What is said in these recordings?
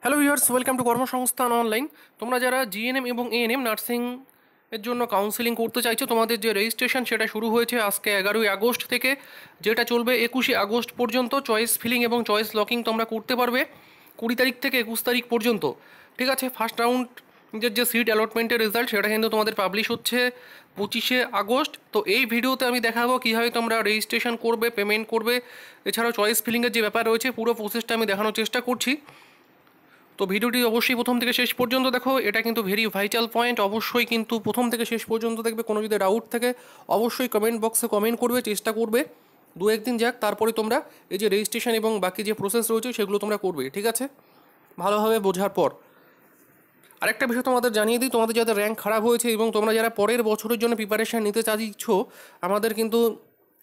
Hello viewers, welcome to কর্মসংস্থান online. তোমরা যারা জিএনএম এবং এএনএম নার্সিং এর জন্য কাউন্সেলিং করতে চাইছো, তোমাদের যে রেজিস্ট্রেশন সেটা শুরু হয়েছে আজকে 11ই আগস্ট থেকে, যেটা চলবে 21শে আগস্ট পর্যন্ত। চয়েস ফিলিং এবং চয়েস লকিং তোমরা করতে পারবে 20 তারিখ থেকে 21 তারিখ পর্যন্ত। ঠিক আছে, ফার্স্ট রাউন্ড যে সিট অ্যালটমেন্টের রেজাল্ট সেটা কিন্তু তোমাদের পাবলিশ হচ্ছে 25শে আগস্ট। তো এই ভিডিওতে আমি দেখাবো কীভাবে তোমরা রেজিস্ট্রেশন করবে, পেমেন্ট করবে, এছাড়াও চয়েস ফিলিংয়ের যে ব্যাপার রয়েছে পুরো প্রসেসটা আমি দেখানোর চেষ্টা করছি। তো ভিডিওটি অবশ্যই প্রথম থেকে শেষ পর্যন্ত দেখো, এটা কিন্তু ভেরি ভাইটাল পয়েন্ট। অবশ্যই কিন্তু প্রথম থেকে শেষ পর্যন্ত দেখবে। কোনো যদি ডাউট থাকে অবশ্যই কমেন্ট বক্সে কমেন্ট করবে, চেষ্টা করবে দু একদিন যাক, তারপরে তোমরা এই যে রেজিস্ট্রেশন এবং বাকি যে প্রসেস রয়েছে সেগুলো তোমরা করবে। ঠিক আছে, ভালোভাবে বোঝার পর আরেকটা বিষয় তোমাদের জানিয়ে দিই, তোমাদের যাদের র্যাঙ্ক খারাপ হয়েছে এবং তোমরা যারা পরের বছরের জন্য প্রিপারেশান নিতে চাইছ, আমাদের কিন্তু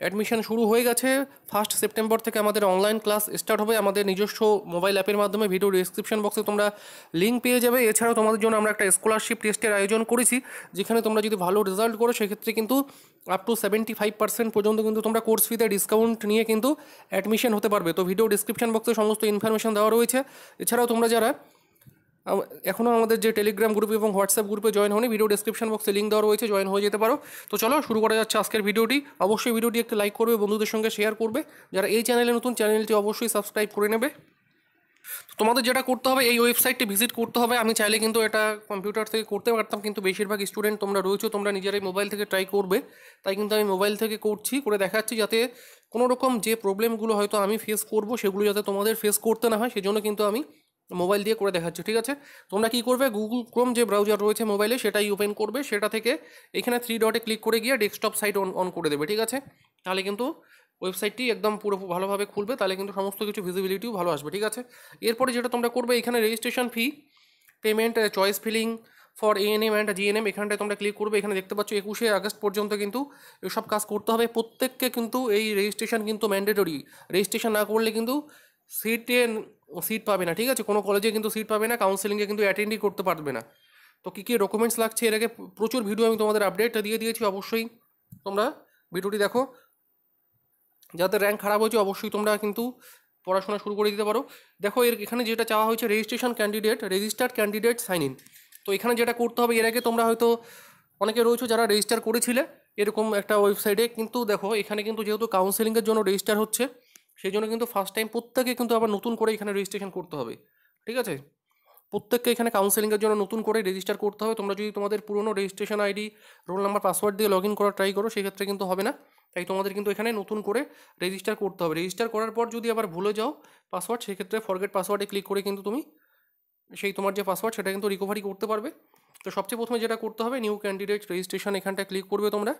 অ্যাডমিশন শুরু হয়ে গেছে। 1 সেপ্টেম্বর থেকে আমাদের অনলাইন ক্লাস স্টার্ট হবে আমাদের নিজস্ব মোবাইল অ্যাপের মাধ্যমে। ভিডিও ডিসক্রিপশন বক্সে তোমরা লিঙ্ক পেয়ে যাবে। এছাড়াও তোমাদের জন্য আমরা একটা স্কলারশিপ টেস্টের আয়োজন করেছি, যেখানে তোমরা যদি ভালো রেজাল্ট করো সেক্ষেত্রে কিন্তু আপ টু 75% পর্যন্ত কিন্তু তোমরা কোর্স ফিতে ডিসকাউন্ট নিয়ে কিন্তু অ্যাডমিশন হতে পারবে। তো ভিডিও ডিসক্রিপশন বক্সে সমস্ত ইনফরমেশন দেওয়া রয়েছে। এছাড়াও তোমরা যারা এখনও আমাদের যে টেলিগ্রাম গ্রুপ এবং হোয়াটসঅ্যাপ গ্রুপে জয়েন হয়নি, ভিডিও ডিসক্রিপশন বক্সে লিঙ্ক দেওয়া রয়েছে, জয়েন হয়ে যেতে পারো। তো চলো শুরু করা যাচ্ছে আজকের ভিডিওটি। অবশ্যই ভিডিওটি একটু লাইক করবে, বন্ধুদের সঙ্গে শেয়ার করবে। যারা এই চ্যানেলে নতুন, চ্যানেলটি অবশ্যই সাবস্ক্রাইব করে নেবে। তো তোমাদের যেটা করতে হবে, এই ওয়েবসাইটটি ভিজিট করতে হবে। আমি চাইলে কিন্তু এটা কম্পিউটার থেকে করতে পারতাম, কিন্তু বেশিরভাগ স্টুডেন্ট তোমরা রয়েছো, তোমরা নিজেরাই মোবাইল থেকে ট্রাই করবে। তাই কিন্তু আমি মোবাইল থেকে করছি, করে দেখাচ্ছি, যাতে কোনো রকম যে প্রবলেমগুলো হয়তো আমি ফেস করব সেগুলো যাতে তোমাদের ফেস করতে না হয়, সেজন্য কিন্তু আমি মোবাইল দিয়ে করে দেখাচ্ছি। ঠিক আছে, তোমরা কি করবে, গুগল ক্রোম যে ব্রাউজার রয়েছে মোবাইলে সেটাই ওপেন করবে। সেটা থেকে এখানে 3 ডটে ক্লিক করে গিয়ে ডেস্কটপ সাইট অন করে দেবে। ঠিক আছে, তাহলে কিন্তু ওয়েবসাইটটি একদম পুরো ভালোভাবে খুলবে, তাহলে কিন্তু সমস্ত কিছু ভিজিবিলিটিও ভালো আসবে। ঠিক আছে, এরপরে যেটা তোমরা করবে, এখানে registration fee, payment, choice filling for ANM and GNM, এখানটায় তোমরা ক্লিক করবে। এখানে দেখতে পাচ্ছ 21শে আগস্ট পর্যন্ত কিন্তু এসব কাজ করতে হবে প্রত্যেককে। কিন্তু এই রেজিস্ট্রেশন কিন্তু ম্যান্ডেটরি, রেজিস্ট্রেশন না করলে কিন্তু সিট পাবে না। ঠিক আছে, কোনো কলেজে কিন্তু সিট পাবে না, কাউন্সেলিংয়ে কিন্তু অ্যাটেন্ডই করতে পারবে না। তো কী কী ডকুমেন্টস লাগছে, এর আগে প্রচুর ভিডিও আমি তোমাদের আপডেট দিয়ে দিয়েছি। অবশ্যই তোমরা ভিডিওটি দেখো। যাদের র্যাঙ্ক খারাপ হয়েছে অবশ্যই তোমরা কিন্তু পড়াশোনা শুরু করে দিতে পারো। দেখো এখানে যেটা চাওয়া হয়েছে, registration candidate, registered candidate sign in. তো এখানে যেটা করতে হবে, এর আগে তোমরা হয়তো অনেকে রয়েছে যারা রেজিস্টার করেছিলে এরকম একটা ওয়েবসাইটে, কিন্তু দেখো এখানে কিন্তু যেহেতু কাউন্সেলিংয়ের জন্য রেজিস্টার হচ্ছে, সেই জন্য কিন্তু ফার্স্ট টাইম প্রত্যেকে কিন্তু আবার নতুন করে এখানে রেজিস্ট্রেশন করতে হবে। ঠিক আছে, প্রত্যেককে এখানে কাউন্সেলিংয়ের জন্য নতুন করে রেজিস্টার করতে হবে। তোমরা যদি তোমাদের পুরনো registration ID, roll number, password দিয়ে লগ ইন করার ট্রাই করো, সেক্ষেত্রে কিন্তু হবে না। তাই তোমাদের কিন্তু এখানে নতুন করে রেজিস্টার করতে হবে। রেজিস্টার করার পর যদি আবার ভুলে যাও পাসওয়ার্ড, সেক্ষেত্রে ফরগেট পাসওয়ার্ডে ক্লিক করে কিন্তু তুমি সেই তোমার যে পাসওয়ার্ড সেটা কিন্তু রিকভারি করতে পারবে। তো সবচেয়ে প্রথমে যেটা করতে হবে, নিউ ক্যান্ডিডেট রেজিস্ট্রেশন, এখানটায় ক্লিক করবে তোমরা।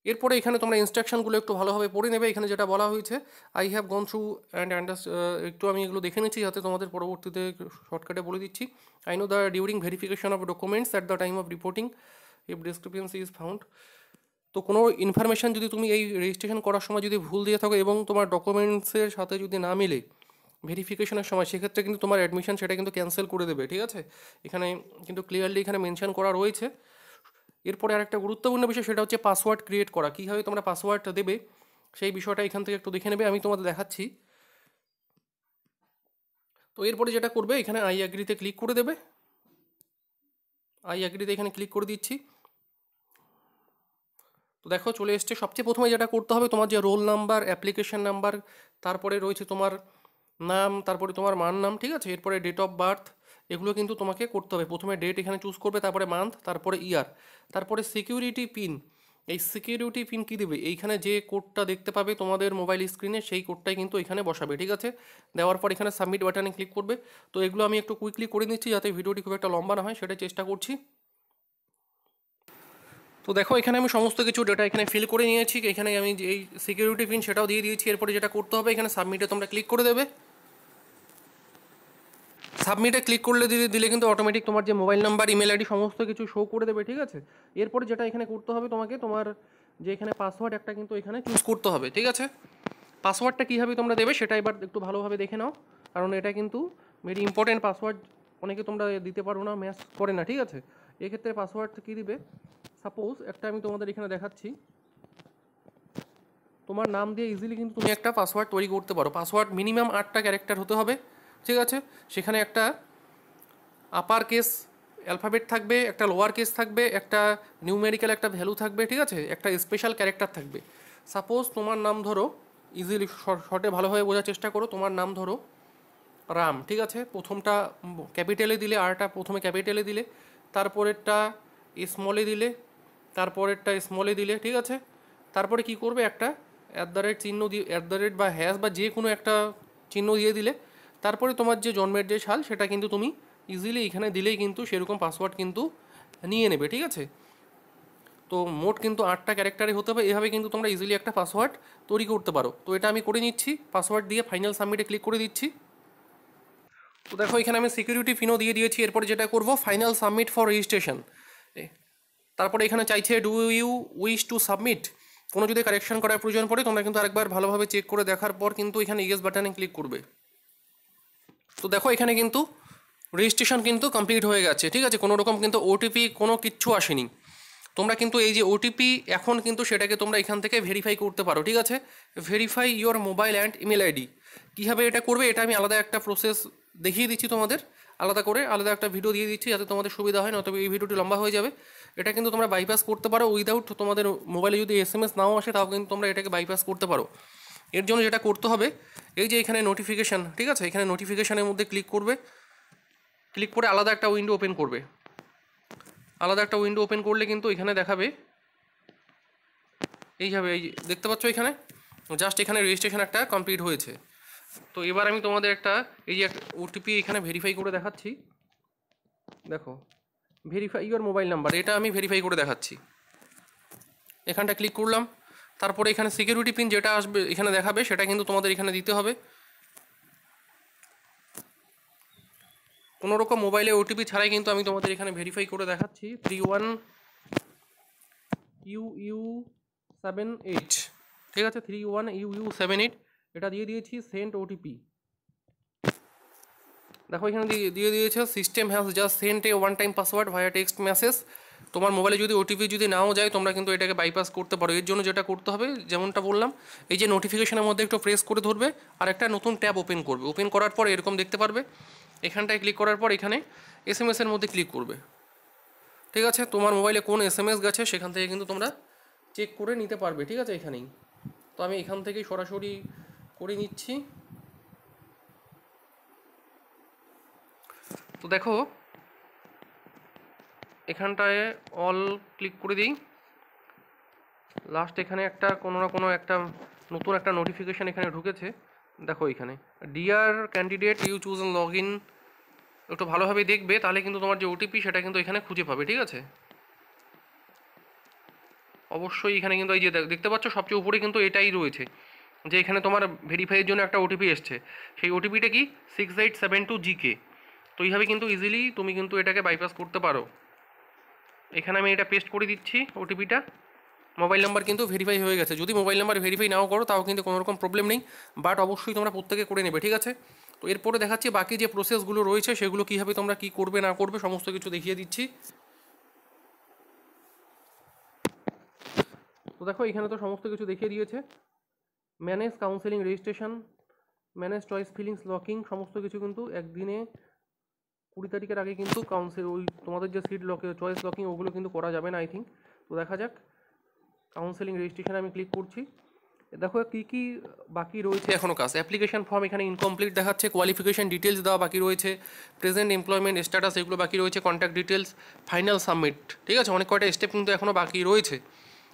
এরপরে এখানে তোমরা ইনস্ট্রাকশনগুলো একটু ভালোভাবে পড়ে নেবে। এখানে যেটা বলা হয়েছে, I have gone through and একটু আমি এগুলো দেখে নিচ্ছি যাতে তোমাদের পরবর্তীতে শর্টকাটে বলে দিচ্ছি। I know the during verification of documents at the time of reporting if discrepancy is found. তো কোনো ইনফরমেশান যদি তুমি এই রেজিস্ট্রেশন করার সময় যদি ভুল দিয়ে থাকো এবং তোমার ডকুমেন্টসের সাথে যদি না মিলে ভেরিফিকেশনের সময়, সেক্ষেত্রে কিন্তু তোমার অ্যাডমিশন সেটা কিন্তু ক্যান্সেল করে দেবে। ঠিক আছে, এখানে কিন্তু ক্লিয়ারলি এখানে মেনশন করা রয়েছে। এরপরে আরেকটা গুরুত্বপূর্ণ বিষয়, সেটা হচ্ছে পাসওয়ার্ড ক্রিয়েট করা। কীভাবে তোমরা পাসওয়ার্ড দেবে সেই বিষয়টা এখান থেকে একটু দেখে নেবে, আমি তোমাদের দেখাচ্ছি। তো এরপরে যেটা করবে, এখানে আই অ্যাগ্রিতে ক্লিক করে দেবে। আই অ্যাগ্রিতে এখানে ক্লিক করে দিচ্ছি। তো দেখো চলে এসছে। সবচেয়ে প্রথমে যেটা করতে হবে, তোমার যে রোল নাম্বার, অ্যাপ্লিকেশন নাম্বার, তারপরে রয়েছে তোমার নাম, তারপরে তোমার মার নাম। ঠিক আছে, এরপরে ডেট অফ বার্থ, এগুলো কিন্তু তোমাকে করতে হবে। প্রথমে ডেট এখানে চুজ করবে, তারপরে মান্থ, তারপরে ইয়ার, তারপরে সিকিউরিটি পিন। এই সিকিউরিটি পিন কী দেবে, এইখানে যে কোডটা দেখতে পাবে তোমাদের মোবাইল স্ক্রিনে সেই কোডটাই কিন্তু এখানে বসাবে। ঠিক আছে, দেওয়ার পর এখানে সাবমিট বাটনে ক্লিক করবে। তো এগুলো আমি একটু কুইকলি করে নিচ্ছি যাতে ভিডিওটি খুব একটা লম্বা না হয়, সেটাই চেষ্টা করছি। তো দেখো এখানে আমি সমস্ত কিছু ডেটা এখানে ফিল করে নিয়েছি। এখানে আমি এই সিকিউরিটি পিন সেটাও দিয়ে দিয়েছি। এরপরে যেটা করতে হবে, এখানে সাবমিটে তোমরা ক্লিক করে দেবে। সাবমিটে ক্লিক করলে দিলে কিন্তু অটোমেটিক তোমার যে মোবাইল নাম্বার, ইমেল আইডি সমস্ত কিছু শো করে দেবে। ঠিক আছে, এরপরে যেটা এখানে করতে হবে, তোমাকে তোমার যে এখানে পাসওয়ার্ড একটা কিন্তু এখানে চুজ করতে হবে। ঠিক আছে, পাসওয়ার্ডটা কীভাবে তোমরা দেবে সেটা এবার একটু ভালোভাবে দেখে নাও, কারণ এটা কিন্তু ভেরি ইম্পর্টেন্ট। পাসওয়ার্ড অনেকে তোমরা দিতে পারো না, ম্যাচ করে না। ঠিক আছে, এক্ষেত্রে পাসওয়ার্ড কী দিবে, সাপোজ একটা আমি তোমাদের এখানে দেখাচ্ছি। তোমার নাম দিয়ে ইজিলি কিন্তু তুমি একটা পাসওয়ার্ড তৈরি করতে পারো। পাসওয়ার্ড মিনিমাম 8টা ক্যারেক্টার হতে হবে, ঠিক আছে। সেখানে একটা আপার কেস অ্যালফাবেট থাকবে, একটা লোয়ার কেস থাকবে, একটা নিউমেরিক্যাল একটা ভ্যালু থাকবে, ঠিক আছে, একটা স্পেশাল ক্যারেক্টার থাকবে। সাপোজ তোমার নাম ধরো, ইজিলি শর্টে ভালোভাবে বোঝার চেষ্টা করো, তোমার নাম ধরো রাম, ঠিক আছে। প্রথমটা ক্যাপিটালে দিলে, আরটা প্রথমে ক্যাপিটালে দিলে, তারপরেরটা স্মলে দিলে, তারপরেরটা স্মলে দিলে, ঠিক আছে। তারপরে কি করবে, একটা চিহ্ন দিয়ে, বা হ্যাশ বা যে কোনো একটা চিহ্ন দিয়ে দিলে, তারপরে তোমার যে জন্মের যে সাল সেটা কিন্তু তুমি ইজিলি এখানে দিলেই কিন্তু সেরকম পাসওয়ার্ড কিন্তু নিয়ে নেবে, ঠিক আছে। তো মোট কিন্তু 8টা ক্যারেক্টারে হতে হবে, এভাবে কিন্তু তোমরা ইজিলি একটা পাসওয়ার্ড তৈরি করতে পারো। তো এটা আমি করে নিচ্ছি, পাসওয়ার্ড দিয়ে ফাইনাল সাবমিটে ক্লিক করে দিচ্ছি। তো দেখো এখানে আমি সিকিউরিটি পিনও দিয়ে দিয়েছি। এরপরে যেটা করব, ফাইনাল সাবমিট ফর রেজিস্ট্রেশন। তারপরে এখানে চাইছে do you wish to submit. কোনো যদি কারেকশন করার প্রয়োজন পড়ে তোমরা কিন্তু আরেকবার ভালোভাবে চেক করে দেখার পর কিন্তু এখানে ইয়েস বাটনে ক্লিক করবে। তো দেখো এখানে কিন্তু রেজিস্ট্রেশন কিন্তু কমপ্লিট হয়ে গেছে, ঠিক আছে। কোনো রকম কিন্তু ওটিপি কোনো কিচ্ছু আসেনি। তোমরা কিন্তু এই যে ওটিপি এখন কিন্তু সেটাকে তোমরা এখান থেকে ভেরিফাই করতে পারো, ঠিক আছে। Verify your mobile and email ID. কীভাবে এটা করবে এটা আমি আলাদা একটা প্রসেস দেখিয়ে দিচ্ছি তোমাদের, আলাদা করে আলাদা একটা ভিডিও দিয়ে দিচ্ছি যাতে তোমাদের সুবিধা হয়, নয়তো এই ভিডিওটি লম্বা হয়ে যাবে। এটা কিন্তু তোমরা বাইপাস করতে পারো উইদাউট, তোমাদের মোবাইলে যদি এসএমএস নাও আসে তাও কিন্তু তোমরা এটাকে বাইপাস করতে পারো। এর জন্য যেটা করতে হবে, এই যে এখানে নোটিফিকেশান, ঠিক আছে, এখানে নোটিফিকেশানের মধ্যে ক্লিক করবে। ক্লিক করে আলাদা একটা উইন্ডো ওপেন করবে। আলাদা একটা উইন্ডো ওপেন করলে কিন্তু এখানে দেখাবে এইভাবে, এই দেখতে পাচ্ছ এখানে জাস্ট এখানে রেজিস্ট্রেশন একটা কমপ্লিট হয়েছে। তো এবার আমি তোমাদের একটা এই যে একটা ওটিপি এখানে ভেরিফাই করে দেখাচ্ছি। দেখো ভেরিফাই ইওর মোবাইল নাম্বার, এটা আমি ভেরিফাই করে দেখাচ্ছি। এখানটা ক্লিক করলাম, তারপরে এখানে সিকিউরিটি পিন যেটা আসবে এখানে দেখাবে সেটা কিন্তু তোমাদের এখানে দিতে হবে। কোনো রকম মোবাইলে ওটিপি ছাড়াই কিন্তু আমি তোমাদের এখানে ভেরিফাই করে দেখাচ্ছি। 31UU78, ঠিক আছে, 31UU78 এটা দিয়ে দিয়েছি। সেন্ড ওটিপি, দেখো এখানে দিয়ে দিয়েছে system has just sent a one time password via text message. তোমার মোবাইলে যদি ওটিপি যদি নাও যায় তোমরা কিন্তু এটাকে বাইপাস করতে পারো। এর জন্য যেটা করতে হবে, যেমনটা বললাম, এই যে নোটিফিকেশনের মধ্যে একটু প্রেস করে ধরবে আর একটা নতুন ট্যাব ওপেন করবে। ওপেন করার পর এরকম দেখতে পারবে, এখানটায় ক্লিক করার পর এখানে এসএমএসের মধ্যে ক্লিক করবে, ঠিক আছে। তোমার মোবাইলে কোন এসএমএস গেছে সেখান থেকে কিন্তু তোমরা চেক করে নিতে পারবে, ঠিক আছে, এখানেই। তো আমি এখান থেকেই সরাসরি করে নিচ্ছি। তো দেখো এখানটায় অল ক্লিক করে দিই। লাস্ট এখানে একটা কোনো না কোনো একটা নতুন একটা নোটিফিকেশান এখানে ঢুকেছে। দেখো এখানে dear candidate you choose log in, একটু ভালোভাবে দেখবে তাহলে কিন্তু তোমার যে ওটিপি সেটা কিন্তু এখানে খুঁজে পাবে, ঠিক আছে। অবশ্যই এখানে কিন্তু এই যে দেখতে পাচ্ছ সবচেয়ে উপরে কিন্তু এটাই রয়েছে যে এখানে তোমার ভেরিফাইয়ের জন্য একটা ওটিপি এসছে। সেই ওটিপিটা কি 6872GK। তো এইভাবে কিন্তু ইজিলি তুমি কিন্তু এটাকে বাইপাস করতে পারো। এখানে আমি এটা পেস্ট করে দিচ্ছি ওটিপিটা। মোবাইল নাম্বার কিন্তু ভেরিফাই হয়ে গেছে। যদি মোবাইল নাম্বার ভেরিফাই নাও করো তাও কিন্তু কোনো রকম প্রবলেম নেই, বাট অবশ্যই তোমরা প্রত্যেকে করে নেবে, ঠিক আছে। তো এরপরে দেখাচ্ছি বাকি যে প্রসেসগুলো রয়েছে সেগুলো কীভাবে তোমরা কী করবে না করবে সমস্ত কিছু দেখিয়ে দিচ্ছি। তো দেখো এখানে তো সমস্ত কিছু দেখিয়ে দিয়েছে। Manage counselling registration, manage choice feelings locking, সমস্ত কিছু কিন্তু একদিনে 20 তারিখের আগে কিন্তু ওই তোমাদের যে সিট লকে চয়েস লকিং ওগুলো কিন্তু করা যাবে না আই থিঙ্ক। তো দেখা যাক, কাউন্সেলিং রেজিস্ট্রেশন আমি ক্লিক করছি। দেখো কী কী বাকি রয়েছে এখনও কাজ। অ্যাপ্লিকেশন ফর্ম এখানে ইনকমপ্লিট দেখাচ্ছে, কোয়ালিফিকেশান ডিটেলস দেওয়া বাকি রয়েছে, প্রেজেন্ট এমপ্লয়মেন্ট স্ট্যাটাস এগুলো বাকি রয়েছে, কন্ট্যাক্ট ডিটেলস, ফাইনাল সাবমিট, ঠিক আছে। অনেক কয়টা স্টেপ কিন্তু এখনও বাকি রয়েছে।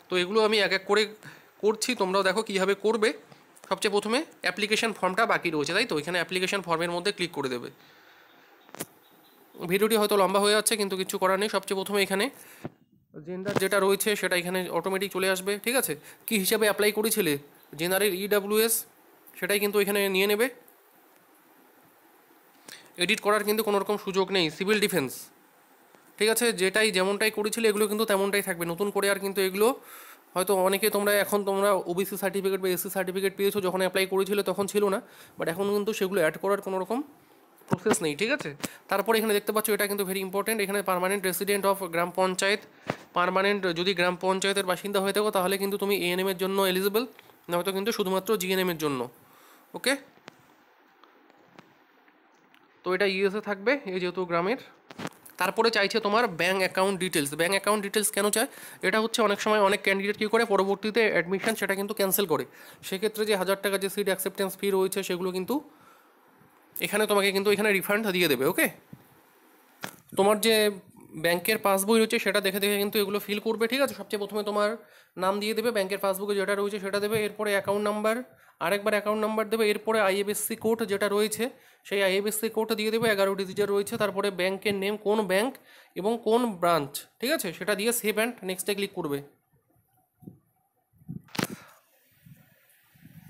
তো এগুলো আমি এক এক করে করছি, তোমরাও দেখো কীভাবে করবে। সবচেয়ে প্রথমে অ্যাপ্লিকেশন ফর্মটা বাকি রয়েছে, তাই তো এখানে অ্যাপ্লিকেশন ফর্মের মধ্যে ক্লিক করে দেবে। ভিডিওটি হয়তো লম্বা হয়ে যাচ্ছে কিন্তু কিছু করার নেই। সবচেয়ে প্রথমে এখানে জেন্ডার যেটা রয়েছে সেটা এখানে অটোমেটিক চলে আসবে, ঠিক আছে। কী হিসাবে অ্যাপ্লাই করেছিলে জেনারেল EWS সেটাই কিন্তু এখানে নিয়ে নেবে। এডিট করার কিন্তু কোনো রকম সুযোগ নেই। সিভিল ডিফেন্স, ঠিক আছে, যেটাই যেমনটাই করেছিলে এগুলো কিন্তু তেমনটাই থাকবে, নতুন করে আর কিন্তু এগুলো হয়তো অনেকে তোমরা OBC সার্টিফিকেট বা SC সার্টিফিকেট পেয়েছো, যখন অ্যাপ্লাই করেছিলে তখন ছিল না, বাট এখন কিন্তু সেগুলো অ্যাড করার কোনো রকম প্রসেস নেই, ঠিক আছে। তারপরে এখানে দেখতে পাচ্ছ এটা কিন্তু ভেরি ইম্পর্টেন্ট, এখানে permanent resident of gram panchayat, permanent যদি গ্রাম পঞ্চায়েতের বাসিন্দা হয়ে থাকো তাহলে কিন্তু তুমি ANM এর জন্য এলিজিবল, নয়তো কিন্তু শুধুমাত্র জিএনএমের জন্য। ওকে, তো এটা ইউএসএ থাকবে এই যেহেতু গ্রামের। তারপরে চাইছে তোমার bank account details. Bank account details কেন চায়? এটা হচ্ছে অনেক সময় অনেক ক্যান্ডিডেট কী করে পরবর্তীতে অ্যাডমিশন সেটা কিন্তু ক্যান্সেল করে, সেক্ষেত্রে যে 1000 টাকা যে সিট অ্যাকসেপ্টেন্স ফি রয়েছে সেগুলো কিন্তু এখানে তোমাকে কিন্তু এখানে রিফান্ড দিয়ে দেবে। ওকে, তোমার যে ব্যাংকের পাসবই রয়েছে সেটা দেখে দেখে কিন্তু এগুলো ফিল করবে। ঠিক আছে, সবচেয়ে প্রথমে তোমার নাম দিয়ে দেবে, ব্যাংকের পাসবুকে যেটা রয়েছে সেটা দেবে, এরপরে অ্যাকাউন্ট নাম্বার, আরেকবার অ্যাকাউন্ট নাম্বার দেবে, এরপরে আইএফএসসি কোড যেটা রয়েছে সেই আইএফএসসি কোড দিয়ে দেবে, 11 ডিজিটের রয়েছে, তারপরে ব্যাংকের নেম, কোন ব্যাংক এবং কোন ব্রাঞ্চ, ঠিক আছে, সেটা দিয়ে সেভ অ্যান্ড নেক্সটে ক্লিক করবে।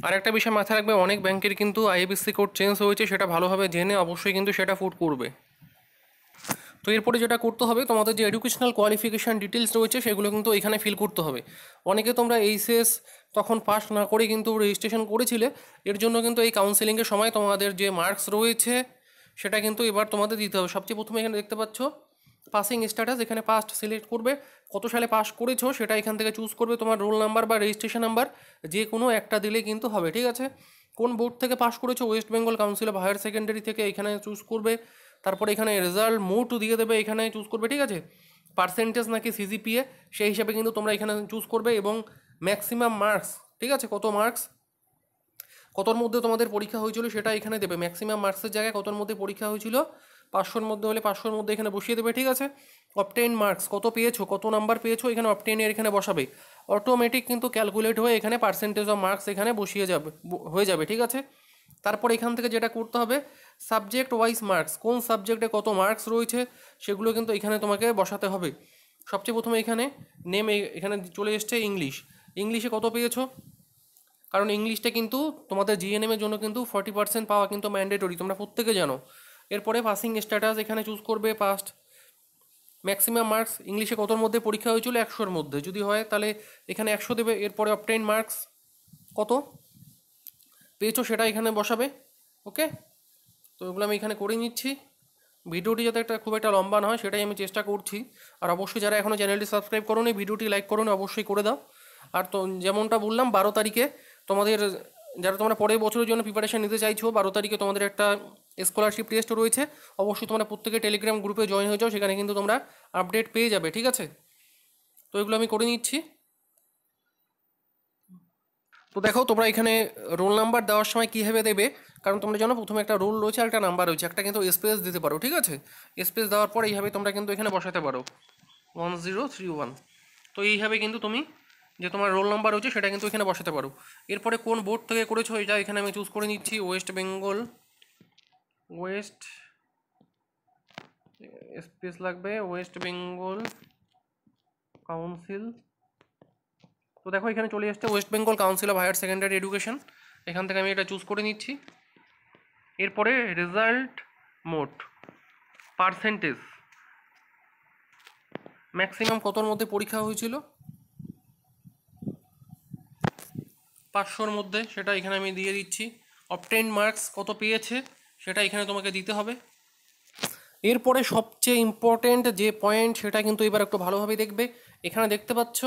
আর একটা বিষয় মাথায় রাখবে, অনেক ব্যাংকের কিন্তু আইএফএসসি কোড চেঞ্জ হয়েছে, সেটা ভালোভাবে জেনে অবশ্যই কিন্তু সেটা ফুট করবে। তো এরপরে যেটা করতে হবে, তোমাদের যে এডুকেশনাল কোয়ালিফিকেশান ডিটেলস রয়েছে সেগুলো কিন্তু এখানে ফিল করতে হবে। অনেকে তোমরা এইচএস তখন পাস না করে কিন্তু রেজিস্ট্রেশন করেছিলে, এর জন্য কিন্তু এই কাউন্সেলিংয়ের সময় তোমাদের যে মার্কস রয়েছে সেটা কিন্তু এবার তোমাদের দিতে হবে। সবচেয়ে প্রথমে এখানে দেখতে পাচ্ছ পাসিং স্ট্যাটাস, এখানে পাস্ট সিলেক্ট করবে, কত সালে পাস করেছো সেটা এখান থেকে চুজ করবে, তোমার রোল নাম্বার বা রেজিস্ট্রেশন নাম্বার যে কোনো একটা দিলে কিন্তু হবে। ঠিক আছে, কোন বোর্ড থেকে পাস করেছো, West Bengal council of higher secondary থেকে এখানে চুজ করবে, তারপরে এখানে রেজাল্ট মোড দিয়ে দেবে, এখানে চুজ করবে। ঠিক আছে, পার্সেন্টেজ নাকি সিজিপিএ সেই হিসাবে কিন্তু তোমরা এখানে চুজ করবে, এবং ম্যাক্সিমাম মার্কস, ঠিক আছে, কত মার্কস কতর মধ্যে তোমাদের পরীক্ষা হয়েছিল সেটা এখানে দেবে। ম্যাক্সিমাম মার্কসের জায়গায় কতর মধ্যে পরীক্ষা হয়েছিল, 500-র মধ্যে হলে 500-র মধ্যে এখানে বসিয়ে দেবে। ঠিক আছে, অবটেন মার্কস কত পেয়েছো, কত নাম্বার পেয়েছো, এখানে অবটেনের এখানে বসাবে, অটোমেটিক কিন্তু ক্যালকুলেট হয়ে এখানে পার্সেন্টেজ অফ মার্কস এখানে বসিয়ে যাবে, হয়ে যাবে। ঠিক আছে, তারপর এখান থেকে যেটা করতে হবে, সাবজেক্ট ওয়াইজ মার্কস, কোন সাবজেক্টে কত মার্কস রয়েছে সেগুলো কিন্তু এখানে তোমাকে বসাতে হবে। সবচেয়ে প্রথমে এখানে নেম, এখানে চলে এসছে ইংলিশ, ইংলিশে কত পেয়েছো, কারণ ইংলিশটা কিন্তু তোমাদের জিএনএমের জন্য কিন্তু 40% পাওয়া কিন্তু ম্যান্ডেটরি, তোমরা প্রত্যেকে জানো। এরপরে পাসিং স্ট্যাটাস এখানে চুজ করবে, পাস্ট, ম্যাক্সিমাম মার্কস ইংলিশে কতর মধ্যে পরীক্ষা হয়েছিল, 100-র মধ্যে যদি হয় তাহলে এখানে 100 দেবে, এরপরে অবটেইন মার্কস কত পেয়েছো সেটা এখানে বসাবে। ওকে, তো এগুলো আমি এখানে করে নিচ্ছি। ভিডিওটি যাতে খুব একটা লম্বা না হয় সেটাই আমি চেষ্টা করছি। আর অবশ্যই যারা এখনও চ্যানেলটি সাবস্ক্রাইব করোনি, ভিডিওটি লাইক করোনি, অবশ্যই করে দাও। আর তো যেমনটা বললাম 12 তারিখে তোমাদের, যারা তোমরা পরের বছরের জন্য প্রিপারেশন নিতে চাইছো, 12 তারিখে তোমাদের একটা স্কলারশিপ টেস্ট রয়েছে, অবশ্যই তোমরা প্রত্যেকে টেলিগ্রাম গ্রুপে জয়েন হয়ে যাও, সেখানে কিন্তু তোমরা আপডেট পেয়ে যাবে। ঠিক আছে, তো এগুলো আমি করে নিচ্ছি। তো দেখো তোমরা এখানে রোল নাম্বার দেওয়ার সময় কীভাবে দেবে, কারণ তোমরা জানো প্রথমে একটা রোল রয়েছে আর একটা নাম্বার রয়েছে, একটা কিন্তু স্পেস দিতে পারো। ঠিক আছে, স্পেস দেওয়ার পর এইভাবে তোমরা কিন্তু এখানে বসাতে পারো 1031। তো এইভাবে কিন্তু তুমি যে তোমার রোল নাম্বার রয়েছে সেটা কিন্তু এখানে বসাতে পারো। এরপরে কোন বোর্ড থেকে করেছো এটা এখানে আমি চুজ করে নিচ্ছি, ওয়েস্ট বেঙ্গল, ওয়েস্ট স্পেস লাগবে, ওয়েস্ট বেঙ্গল কাউন্সিল। তো দেখো এখানে চলে আসছে West Bengal council of higher secondary education, এখান থেকে আমি এটা চুজ করে নিচ্ছি। এরপরে রেজাল্ট মোড, পার্সেন্টেজ, ম্যাক্সিমাম কতর মধ্যে পরীক্ষা হয়েছিল, 500-র মধ্যে, সেটা এখানে আমি দিয়ে দিচ্ছি। অবটেইন মার্কস কত পেয়েছে সেটা এখানে তোমাকে দিতে হবে। এরপরে সবচেয়ে ইম্পর্টেন্ট যে পয়েন্ট সেটা কিন্তু এবার একটু ভালোভাবে দেখবে, এখানে দেখতে পাচ্ছ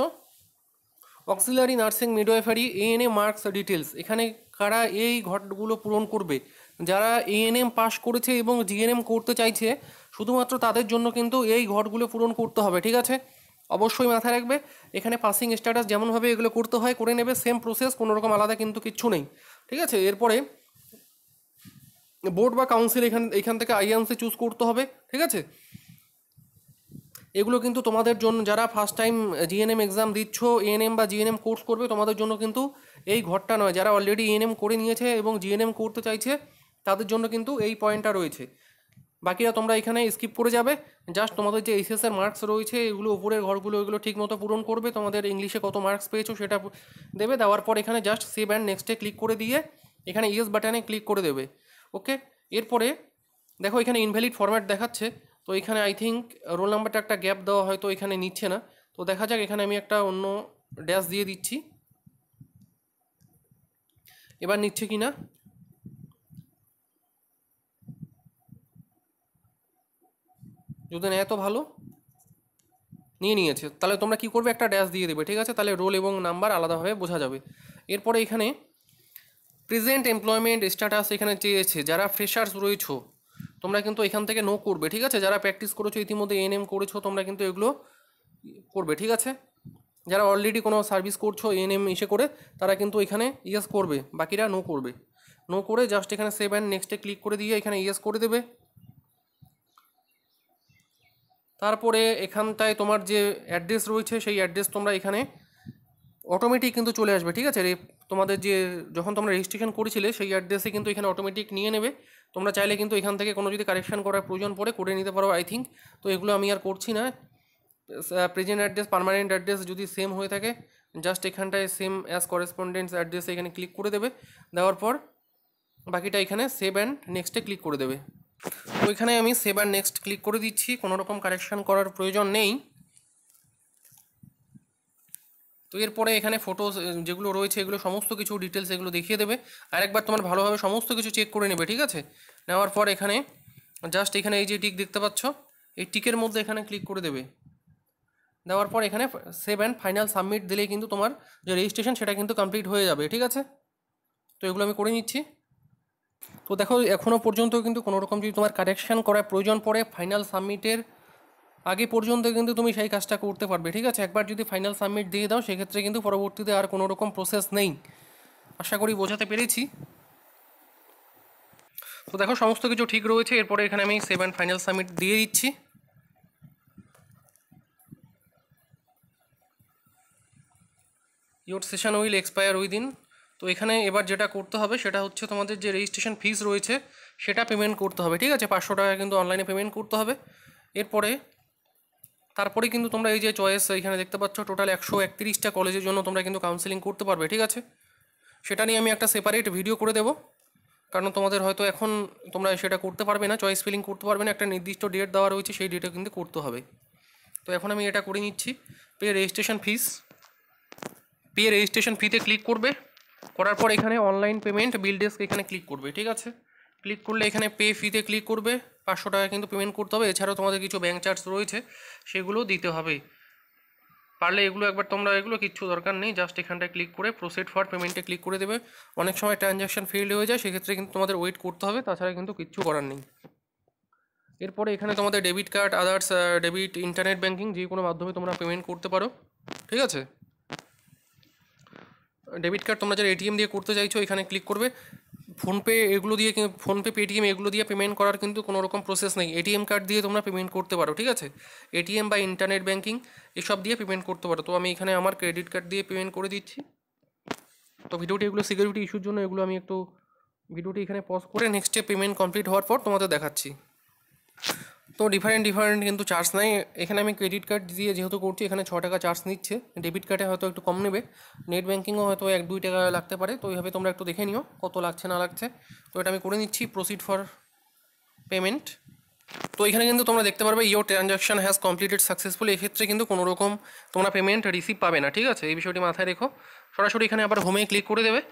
auxiliary nursing midwifery ANM marks details, এখানে কারা এই ঘটগুলো পূরণ করবে, যারা এএনএম পাস করেছে এবং জিএনএম করতে চাইছে শুধুমাত্র তাদের জন্য কিন্তু এই ঘটগুলো পূরণ করতে হবে। ঠিক আছে, অবশ্যই মাথায় রাখবে, এখানে পাসিং স্ট্যাটাস যেমনভাবে এগুলো করতে হয় করে নেবে, সেম প্রসেস, কোনো রকম আলাদা কিন্তু কিচ্ছু নেই। ঠিক আছে, এরপরে বোর্ড বা কাউন্সিল এখান থেকে আইএনসি চুজ করতে হবে। ঠিক আছে, এগুলো কিন্তু তোমাদের জন্য যারা ফার্স্ট টাইম জিএনএম এক্সাম দিচ্ছ, এএনএম বা জিএনএম কোর্স করবে তোমাদের জন্য কিন্তু এই ঘরটা নয়, যারা অলরেডি এএনএম করে নিয়েছে এবং জিএনএম করতে চাইছে তাদের জন্য কিন্তু এই পয়েন্টটা রয়েছে। বাকিরা তোমরা এখানে স্কিপ করে যাবে, জাস্ট তোমাদের যে এইচএসের মার্কস রয়েছে এগুলো উপরের ঘরগুলো এগুলো ঠিক মতো পূরণ করবে, তোমাদের ইংলিশে কত মার্কস পেয়েছো সেটা দেবে, দেওয়ার পর এখানে জাস্ট সেভ অ্যান্ড নেক্সটে ক্লিক করে দিয়ে এখানে ইয়েস বাটনে ক্লিক করে দেবে। ওকে, এরপরে দেখো এখানে ইনভ্যালিড ফরম্যাট দেখাচ্ছে, তো এখানে আই থিঙ্ক রোল নাম্বারটা একটা গ্যাপ দেওয়া হয়তো এখানে নিচ্ছে না, তো দেখা যাক এখানে আমি একটা অন্য ড্যাশ দিয়ে দিচ্ছি, এবার নিচ্ছে কি না। যদি নেয় তো ভালো, নিয়েছে, তাহলে তোমরা কি করবে, একটা ড্যাশ দিয়ে দেবে। ঠিক আছে, তাহলে রোল এবং নাম্বার আলাদাভাবে বোঝা যাবে। এরপরে এখানে প্রেজেন্ট এমপ্লয়মেন্ট স্ট্যাটাস এখানে চেয়েছে। যারা ফ্রেশার্স রয়েছো তোমরা কিন্তু এখান থেকে নো করবে, ঠিক আছে। যারা প্র্যাকটিস করেছো ইতিমধ্যে এএনএম করেছো তোমরা কিন্তু এগুলো করবে, ঠিক আছে। যারা অলরেডি কোনো সার্ভিস করছো এএনএম এসে করে তারা কিন্তু এখানে ইয়েস করবে, বাকিরা নো করবে। নো করে জাস্ট এখানে সেভ অ্যান্ড নেক্সটে ক্লিক করে দিয়ে এখানে ইয়েস করে দেবে। তারপরে এখানটায় তোমার যে অ্যাড্রেস রয়েছে সেই অ্যাড্রেস তোমরা এখানে অটোমেটিক কিন্তু চলে আসবে, ঠিক আছে। তোমাদের যে যখন তোমরা রেজিস্ট্রেশন করেছিলে সেই অ্যাড্রেসে কিন্তু এখানে অটোমেটিক নিয়ে নেবে। তোমরা চাইলে কিন্তু এখান থেকে কোনো যদি কারেকশন করার প্রয়োজন পড়ে করে নিতে পারো আই থিঙ্ক। তো এগুলো আমি আর করছি না। প্রেজেন্ট অ্যাড্রেস পার্মানেন্ট অ্যাড্রেস যদি সেম হয়ে থাকে জাস্ট এখানটায় সেম অ্যাজ করেসপন্ডেন্স অ্যাড্রেস এখানে ক্লিক করে দেবে। দেওয়ার পর বাকিটা এখানে সেভ অ্যান্ড নেক্সটে ক্লিক করে দেবে। তো এখানে আমি সেভ অ্যান্ড নেক্সট ক্লিক করে দিচ্ছি, কোনো রকম কারেকশন করার প্রয়োজন নেই। তো এরপরে এখানে ফটোস যেগুলো রয়েছে এগুলো সমস্ত কিছু ডিটেলস এগুলো দেখিয়ে দেবে। আরেকবার তোমার ভালোভাবে সমস্ত কিছু চেক করে নেবে, ঠিক আছে। নেওয়ার পর এখানে জাস্ট এখানে এই যে টিক দেখতে পাচ্ছ এই টিকের মধ্যে এখানে ক্লিক করে দেবে। দেওয়ার পর এখানে সেভ অ্যান্ড ফাইনাল সাবমিট দিলেই কিন্তু তোমার যে রেজিস্ট্রেশন সেটা কিন্তু কমপ্লিট হয়ে যাবে, ঠিক আছে। তো এগুলো আমি করে নিচ্ছি। তো দেখো এখনও পর্যন্ত কিন্তু কোনো রকম যদি তোমার কারেকশান করার প্রয়োজন পড়ে ফাইনাল সাবমিটের আগে পর্যন্ত কিন্তু তুমি সেই কাজটা করতে পারবে, ঠিক আছে। একবার যদি ফাইনাল সাবমিট দিয়ে দাও সেক্ষেত্রে কিন্তু পরবর্তীতে আর কোনো রকম প্রসেস নেই। আশা করি বোঝাতে পেরেছি। তো দেখো সমস্ত কিছু ঠিক রয়েছে। এরপরে এখানে আমি সেভ অ্যান্ড ফাইনাল সাবমিট দিয়ে দিচ্ছি। Your session will expire within. তো এখানে এবার যেটা করতে হবে সেটা হচ্ছে তোমাদের যে রেজিস্ট্রেশন ফিস রয়েছে সেটা পেমেন্ট করতে হবে, ঠিক আছে। 500 টাকা কিন্তু অনলাইনে পেমেন্ট করতে হবে। এরপরে তারপরে কিন্তু তোমরা এই যে চয়েস এখানে দেখতে পাচ্ছ টোটাল 131টা কলেজের জন্য তোমরা কিন্তু কাউন্সেলিং করতে পারবে, ঠিক আছে। সেটা নিয়ে আমি একটা সেপারেট ভিডিও করে দেবো, কারণ তোমাদের হয়তো এখন তোমরা সেটা করতে পারবে না, চয়েস ফিলিং করতে পারবে না। একটা নির্দিষ্ট ডেট দেওয়া রয়েছে সেই ডেটে কিন্তু করতে হবে। তো এখন আমি এটা করে নিচ্ছি। পে রেজিস্ট্রেশন ফিতে ক্লিক করবে। করার পর এখানে অনলাইন পেমেন্ট বিল ডেস্ক এখানে ক্লিক করবে, ঠিক আছে। ক্লিক করলে এখানে পে ফিতে ক্লিক করবে। 500 টাকা কিন্তু পেমেন্ট করতে হবে। এছাড়াও তোমাদের কিছু ব্যাঙ্ক চার্জ রয়েছে সেগুলো দিতে হবে। পারলে এগুলো একবার তোমরা এগুলো কিচ্ছু দরকার নেই, জাস্ট এখানটায় ক্লিক করে প্রসিড ফর পেমেন্টে ক্লিক করে দেবে। অনেক সময় ট্রানজ্যাকশন ফেইল্ড হয়ে যায়, সেক্ষেত্রে কিন্তু তোমাদের ওয়েট করতে হবে, তাছাড়া কিন্তু কিচ্ছু করার নেই। এরপরে এখানে তোমাদের debit card others debit internet banking যে কোনো মাধ্যমে তোমরা পেমেন্ট করতে পারো, ঠিক আছে। ডেবিট কার্ড তোমরা যারা এটিএম দিয়ে করতে চাইছো এখানে ক্লিক করবে। ফোনপে এগুলো দিয়ে ফোনপে পেটিএম এগুলো দিয়ে পেমেন্ট করার কিন্তু কোনো রকম প্রসেস নেই। এটিএম কার্ড দিয়ে তোমরা পেমেন্ট করতে পারো, ঠিক আছে। এটিএম বা ইন্টারনেট ব্যাঙ্কিং এসব দিয়ে পেমেন্ট করতে পারো। তো আমি এখানে আমার ক্রেডিট কার্ড দিয়ে পেমেন্ট করে দিচ্ছি। তো ভিডিওটি এগুলো সিকিউরিটি ইস্যুর জন্য এগুলো আমি একটু ভিডিওটি এখানে পজ করে নেক্সটে পেমেন্ট কমপ্লিট হওয়ার পর তোমাদের দেখাচ্ছি। তো ডিফারেন্ট কিন্তু চার্জ নাই। এখানে আমি ক্রেডিট কার্ড দিয়ে যেহেতু করছি এখানে 6 টাকা চার্জ নিচ্ছে। ডেবিট কার্ডে হয়তো একটু কম নেবে, নেট ব্যাঙ্কিংও হয়তো 1-2 টাকা লাগতে পারে। তো এইভাবে তোমরা একটু দেখে নিও কত লাগছে না লাগছে। তো এটা আমি করে নিচ্ছি প্রসিড ফর পেমেন্ট। তো এখানে কিন্তু তোমরা দেখতে পারবে your transaction has completed successful. এক্ষেত্রে কিন্তু কোনো রকম তোমরা পেমেন্ট রিসিভ পাবে না, ঠিক আছে। এই বিষয়টি মাথায় রেখো। সরাসরি এখানে আবার হোমে ক্লিক করে দেবে।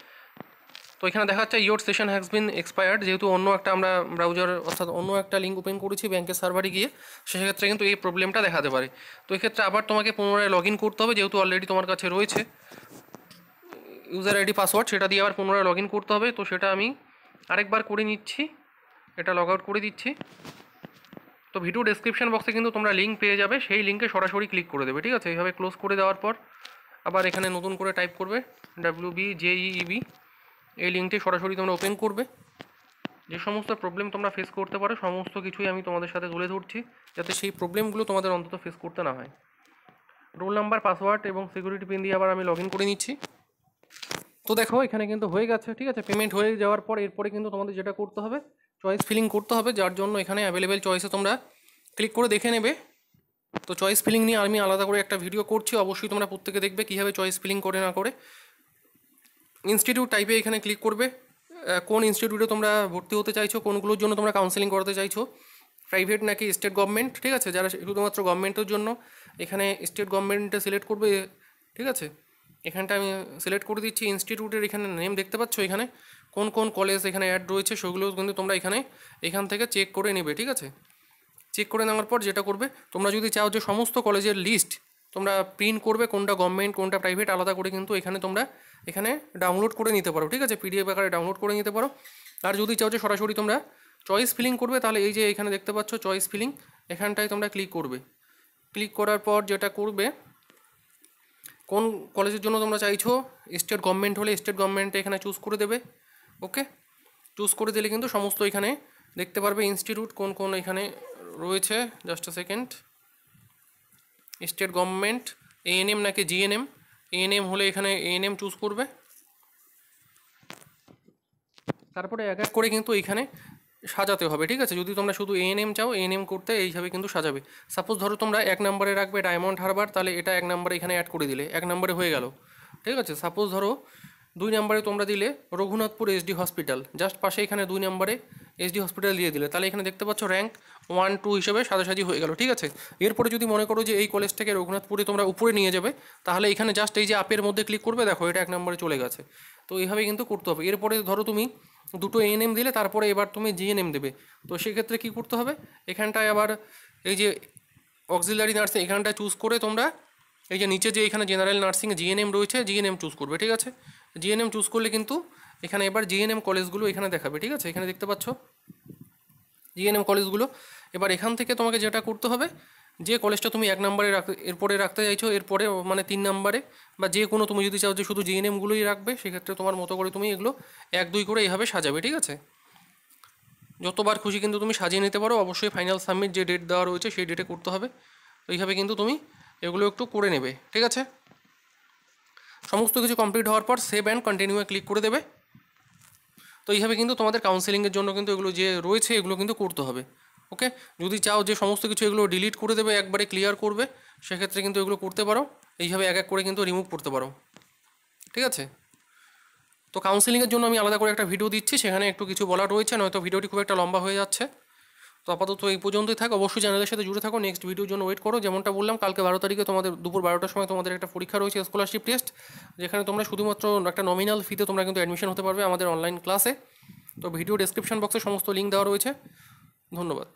তো এখানে দেখা যাচ্ছে your session has been expired. যেহেতু অন্য একটা আমরা ব্রাউজার অর্থাৎ অন্য একটা লিঙ্ক ওপেন করেছি ব্যাঙ্কের সার্ভারে গিয়ে, সেক্ষেত্রে কিন্তু এই প্রবলেমটা দেখাতে পারে। তো এক্ষেত্রে আবার তোমাকে পুনরায় লগ ইন করতে হবে, যেহেতু অলরেডি তোমার কাছে রয়েছে ইউজার আইডি পাসওয়ার্ড, সেটা দিয়ে আবার পুনরায় লগ ইন করতে হবে। তো সেটা আমি আরেকবার করে নিচ্ছি, এটা লগ আউট করে দিচ্ছি। তো ভিডিও ডেসক্রিপশন বক্সে কিন্তু তোমরা লিঙ্ক পেয়ে যাবে, সেই লিঙ্কে সরাসরি ক্লিক করে দেবে, ঠিক আছে। এইভাবে ক্লোজ করে দেওয়ার পর আবার এখানে নতুন করে টাইপ করবে WBJEEB। এই লিঙ্কটি সরাসরি তোমরা ওপেন করবে। যে সমস্ত প্রবলেম তোমরা ফেস করতে পারো সমস্ত কিছুই আমি তোমাদের সাথে তুলে ধরছি, যাতে সেই প্রবলেমগুলো তোমাদের অন্তত ফেস করতে না হয়। রোল নাম্বার, পাসওয়ার্ড এবং সিকিউরিটি পিন দিয়ে আবার আমি লগ ইন করে নিচ্ছি। তো দেখো এখানে কিন্তু হয়ে গেছে, ঠিক আছে। পেমেন্ট হয়ে যাওয়ার পর এরপরে কিন্তু তোমাদের যেটা করতে হবে চয়েস ফিলিং করতে হবে, যার জন্য এখানে অ্যাভেলেবেল চয়েসে তোমরা ক্লিক করে দেখে নেবে। তো চয়েস ফিলিং নিয়ে আমি আলাদা করে একটা ভিডিও করছি, অবশ্যই তোমরা প্রত্যেকে দেখবে কীভাবে চয়েস ফিলিং করে না করে। ইনস্টিটিউট টাইপে এখানে ক্লিক করবে। কোন ইনস্টিটিউটে তোমরা ভর্তি হতে চাইছো, কোনগুলোর জন্য তোমরা কাউন্সেলিং করাতে চাইছো, প্রাইভেট নাকি স্টেট গভর্নমেন্ট, ঠিক আছে। যারা শুধুমাত্র গভর্নমেন্টের জন্য এখানে স্টেট গভর্নমেন্টে সিলেক্ট করবে, ঠিক আছে। এখানটা আমি সিলেক্ট করে দিচ্ছি। ইনস্টিটিউটের এখানে নেম দেখতে পাচ্ছ, এখানে কোন কোন কলেজ এখানে অ্যাড রয়েছে সেগুলো কিন্তু তোমরা এখান থেকে চেক করে নেবে, ঠিক আছে। চেক করে নেওয়ার পর যেটা করবে তোমরা যদি চাও যে সমস্ত কলেজের লিস্ট তোমরা প্রিন্ট করবে কোনটা গভর্নমেন্ট কোনটা প্রাইভেট আলাদা করে কিন্তু তোমরা এখানে ডাউনলোড করে নিতে পারো, ঠিক আছে, পিডিএফ আকারে ডাউনলোড করে নিতে পারো। আর যদি চাও যে সরাসরি তোমরা চয়েস ফিলিং করবে, তাহলে এই যে এখানে দেখতে পাচ্ছ চয়েস ফিলিং, এখানটায় তোমরা ক্লিক করবে। ক্লিক করার পর যেটা করবে, কোন কলেজের জন্য তোমরা চাইছো, স্টেট গভর্নমেন্ট হলে স্টেট গভর্নমেন্টে এখানে চুজ করে দেবে। ওকে, চুজ করে দিলে কিন্তু সমস্ত এখানে দেখতে পারবে ইনস্টিটিউট কোন কোন এখানে রয়েছে। জাস্ট আ সেকেন্ড, স্টেট গভর্নমেন্ট এএনএম নাকি জিএনএম, এএনএম হলে এখানে এএনএম চুজ করবে। তারপরে এক এক করে কিন্তু এখানে সাজাতে হবে, ঠিক আছে। যদি তোমরা শুধু এএনএম চাও, এএনএম করতে এইভাবে কিন্তু সাজাবে। সাপোজ ধরো তোমরা 1 নম্বরে রাখবে ডায়মন্ড হারবার, তাহলে এটা 1 নম্বরে এখানে অ্যাড করে দিলে 1 নম্বরে হয়ে গেল, ঠিক আছে। সাপোজ ধরো 2 নম্বরে তোমরা দিলে রঘুনাথপুর এসডি হসপিটাল, জাস্ট পাশে এখানে 2 নম্বরে এসডি হসপিটাল দিয়ে দিলে, তাহলে এখানে দেখতে পাচ্ছ র্যাঙ্ক 1 2 হিসেবে সাজাসাজি হয়ে গেল, ঠিক আছে। এরপরে যদি মনে করো যে এই কলেজ থেকে রঘুনাথপুরে তোমরা উপরে নিয়ে যাবে, তাহলে এখানে জাস্ট এই যে আপের মধ্যে ক্লিক করবে, দেখো এটা 1 নম্বরে চলে গেছে। তো এইভাবে কিন্তু করতে হবে। এরপরে ধরো তুমি দুটো এএনএম দিলে, তারপরে এবার তুমি জিএনএম দেবে, তো সেক্ষেত্রে কী করতে হবে, এখানটায় আবার এই যে অক্সিলারি নার্সিং এখানটায় চুজ করে তোমরা এই যে নিচে যে এখানে জেনারেল নার্সিং জিএনএম রয়েছে, জিএনএম চুজ করবে, ঠিক আছে। জিএনএম চুজ করলে কিন্তু এখানে এবার জিএনএম কলেজগুলো এখানে দেখাবে, ঠিক আছে। এখানে দেখতে পাচ্ছ জিএনএম কলেজগুলো। এবার এখান থেকে তোমাকে যেটা করতে হবে, যে কলেজটা তুমি 1 নম্বরে এরপরে রাখতে চাইছো, এরপরে মানে 3 নম্বরে বা যে কোনো, তুমি যদি চাও যে শুধু জিএনএমগুলোই রাখবে, সেক্ষেত্রে তোমার মতো করে তুমি এগুলো 1 2 করে এইভাবে সাজাবে, ঠিক আছে। যতবার খুশি কিন্তু তুমি সাজিয়ে নিতে পারো। অবশ্যই ফাইনাল সাবমিট যে ডেট দেওয়া রয়েছে সেই ডেটে করতে হবে। তো এইভাবে কিন্তু তুমি এগুলো একটু করে নেবে, ঠিক আছে। সমস্ত কিছু কমপ্লিট হওয়ার পর সেভ অ্যান্ড কন্টিনিউয়ে ক্লিক করে দেবে। তো এইভাবে কিন্তু তোমাদের কাউন্সেলিংয়ের জন্য কিন্তু এগুলো যে রয়েছে এগুলো কিন্তু করতে হবে। ওকে, যদি চাও যে সমস্ত কিছু এগুলো ডিলিট করে দেবে, একবারে ক্লিয়ার করবে, সেক্ষেত্রে কিন্তু এগুলো করতে পারো। এইভাবে এক এক করে কিন্তু রিমুভ করতে পারো, ঠিক আছে। তো কাউন্সেলিংয়ের জন্য আমি আলাদা করে একটা ভিডিও দিচ্ছি, সেখানে একটু কিছু বলার রয়েছে, নয়তো ভিডিওটি খুব একটা লম্বা হয়ে যাচ্ছে। তো আপাতত এই পর্যন্তই থাক। অবশ্যই চ্যানেলের সাথে জুড়ে থাকো, নেক্সট ভিডিওর জন্য ওয়েট করো। যেমনটা বললাম, কালকে 12 তারিখে তোমাদের দুপুর 12টার সময় তোমাদের একটা পরীক্ষা রয়েছে, স্কলারশিপ টেস্ট, যেখানে তোমরা শুধুমাত্র একটা নমিনাল ফিতে তোমরা কিন্তু অ্যাডমিশন হতে পারবে আমাদের অনলাইন ক্লাসে। তো ভিডিও ডেসক্রিপশন বক্সে সমস্ত লিঙ্ক দেওয়া রয়েছে। ধন্যবাদ।